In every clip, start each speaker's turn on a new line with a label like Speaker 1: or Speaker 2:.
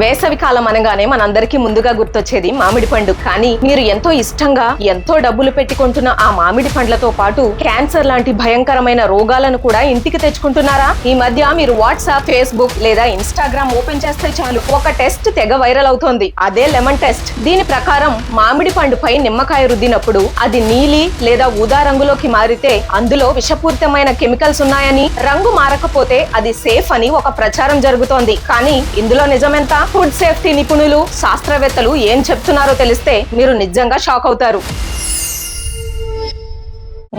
Speaker 1: వేసవి కాలం అనగానే మనందరికీ ముందుగా గుర్తొచ్చేది మామిడి పండు. కానీ మీరు ఎంతో ఇష్టంగా ఎంతో డబ్బులు పెట్టుకుంటున్న ఆ మామిడి పండ్లతో పాటు క్యాన్సర్ లాంటి భయంకరమైన రోగాలను కూడా ఇంటికి తెచ్చుకుంటున్నారా? ఈ మధ్య మీరు వాట్సాప్, ఫేస్బుక్ లేదా ఇన్స్టాగ్రామ్ ఓపెన్ చేస్తే చాలు ఒక టెస్ట్ తెగ వైరల్ అవుతోంది. అదే లెమన్ టెస్ట్. దీని ప్రకారం మామిడి పండుపై నిమ్మకాయ రుద్దినప్పుడు అది నీలి లేదా ఊదా రంగులోకి మారితే అందులో విషపూరితమైన కెమికల్స్ ఉన్నాయని, రంగు మారకపోతే అది సేఫ్ అని ఒక ప్రచారం జరుగుతోంది. కానీ ఇందులో నిజమెంత? ఫుడ్ సేఫ్టీ నిపుణులు, శాస్త్రవేత్తలు ఏం చెప్తున్నారో తెలిస్తే మీరు నిజంగా షాక్ అవుతారు.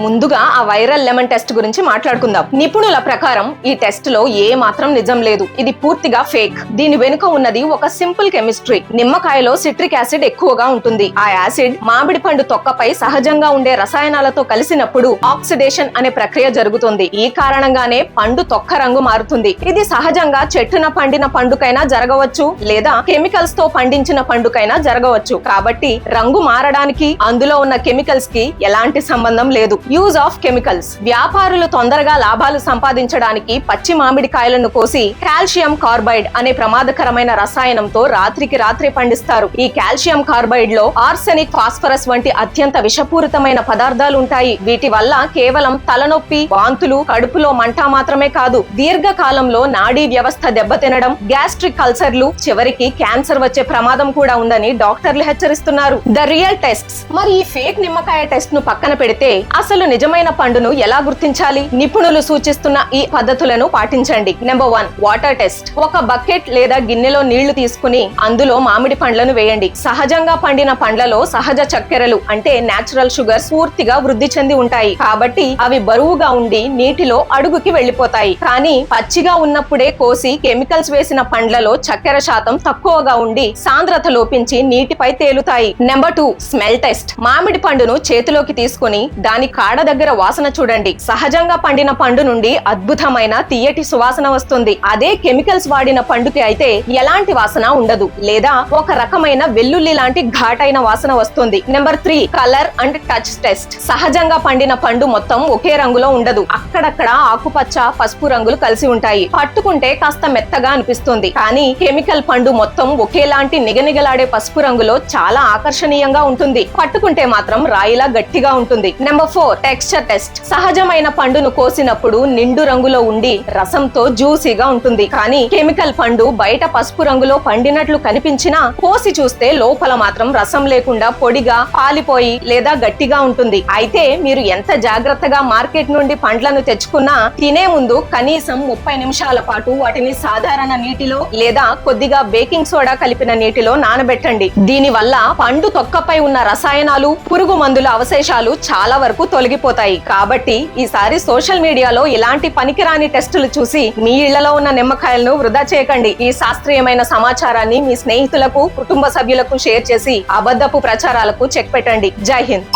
Speaker 1: ముందుగా ఆ వైరల్ లెమన్ టెస్ట్ గురించి మాట్లాడుకుందాం. నిపుణుల ప్రకారం ఈ టెస్ట్ లో ఏ మాత్రం నిజం లేదు. ఇది పూర్తిగా ఫేక్. దీని వెనుక ఉన్నది ఒక సింపుల్ కెమిస్ట్రీ. నిమ్మకాయలో సిట్రిక్ యాసిడ్ ఎక్కువగా ఉంటుంది. ఆ యాసిడ్ మామిడి పండు తొక్కపై సహజంగా ఉండే రసాయనాలతో కలిసినప్పుడు ఆక్సిడేషన్ అనే ప్రక్రియ జరుగుతుంది. ఈ కారణంగానే పండు తొక్క రంగు మారుతుంది. ఇది సహజంగా చెట్టున పండిన పండుకైనా జరగవచ్చు, లేదా కెమికల్స్ తో పండించిన పండుకైనా జరగవచ్చు. కాబట్టి రంగు మారడానికి అందులో ఉన్న కెమికల్స్ కి ఎలాంటి సంబంధం లేదు. Use of chemicals. వ్యాపారులు తొందరగా లాభాలు సంపాదించడానికి పచ్చి మామిడికాయలను కోసి కాల్షియం కార్బైడ్ అనే ప్రమాదకరమైన రసాయనంతో రాత్రికి రాత్రి పండిస్తారు. ఈ కాల్షియం కార్బైడ్ లో ఆర్సెనిక్, ఫాస్ఫరస్ వంటి అత్యంత విషపూరితమైన పదార్థాలు ఉంటాయి. వీటి వల్ల కేవలం తలనొప్పి, వాంతులు, కడుపులో మంట మాత్రమే కాదు, దీర్ఘకాలంలో నాడీ వ్యవస్థ దెబ్బతినడం, గ్యాస్ట్రిక్ అల్సర్లు, చివరికి క్యాన్సర్ వచ్చే ప్రమాదం కూడా ఉందని డాక్టర్లు హెచ్చరిస్తున్నారు. The real tests. మరి ఈ ఫేక్ నిమ్మకాయ టెస్ట్ ను పక్కన పెడితే అసలు నిజమైన పండును ఎలా గుర్తించాలి? నిపుణులు సూచిస్తున్న ఈ పద్ధతులను పాటించండి. Number 1, water test. ఒక బకెట్ లేదా గిన్నెలో నీళ్లు తీసుకుని అందులో మామిడి పండ్లను వేయండి. సహజంగా పండిన పండ్లలో సహజ చక్కెరలు అంటే నేచురల్ షుగర్స్ పూర్తిగా వృద్ధి చెంది ఉంటాయి. కాబట్టి అవి బరువుగా ఉండి నీటిలో అడుగుకి వెళ్లిపోతాయి. కానీ పచ్చిగా ఉన్నప్పుడే కోసి కెమికల్స్ వేసిన పండ్లలో చక్కెర శాతం తక్కువగా ఉండి సాంద్రత లోపించి నీటిపై తేలుతాయి. Number 2, smell test. మామిడి పండును చేతిలోకి తీసుకుని దాని కాడ దగ్గర వాసన చూడండి. సహజంగా పండిన పండు నుండి అద్భుతమైన తీయటి సువాసన వస్తుంది. అదే కెమికల్స్ వాడిన పండుకి అయితే ఎలాంటి వాసన ఉండదు, లేదా ఒక రకమైన వెల్లుల్లి లాంటి ఘాటైన వాసన వస్తుంది. Number 3, colour and touch test. సహజంగా పండిన పండు మొత్తం ఒకే రంగులో ఉండదు. అక్కడక్కడ ఆకుపచ్చ, పసుపు రంగులు కలిసి ఉంటాయి. పట్టుకుంటే కాస్త మెత్తగా అనిపిస్తుంది. కానీ కెమికల్ పండు మొత్తం ఒకేలాంటి నిగనిగలాడే పసుపు రంగులో చాలా ఆకర్షణీయంగా ఉంటుంది. పట్టుకుంటే మాత్రం రాయిలా గట్టిగా ఉంటుంది. Number 4, texture test. సహజమైన పండును కోసినప్పుడు నిండు రంగులో ఉండి రసంతో జ్యూసీగా ఉంటుంది. కానీ కెమికల్ పండు బయట పసుపు రంగులో పండినట్లు కనిపించినా కోసి చూస్తే లోపల మాత్రం రసం లేకుండా పొడిగా, పాలిపోయి లేదా గట్టిగా ఉంటుంది. అయితే మీరు ఎంత జాగ్రత్తగా మార్కెట్ నుండి పండ్లను తెచ్చుకున్నా తినే ముందు కనీసం 30 నిమిషాల పాటు వాటిని సాధారణ నీటిలో లేదా కొద్దిగా బేకింగ్ సోడా కలిపిన నీటిలో నానబెట్టండి. దీని వల్ల పండు తొక్కపై ఉన్న రసాయనాలు, పురుగు మందుల అవశేషాలు చాలా వరకు తొలగిపోతాయి. కాబట్టి ఈసారి సోషల్ మీడియాలో ఇలాంటి పనికిరాని టెస్టులు చూసి మీ ఇళ్లలో ఉన్న నిమ్మకాయలను వృధా చేయకండి. ఈ శాస్త్రీయమైన సమాచారాన్ని మీ స్నేహితులకు, కుటుంబ సభ్యులకు షేర్ చేసి అబద్ధపు ప్రచారాలకు చెక్ పెట్టండి. జై హింద్.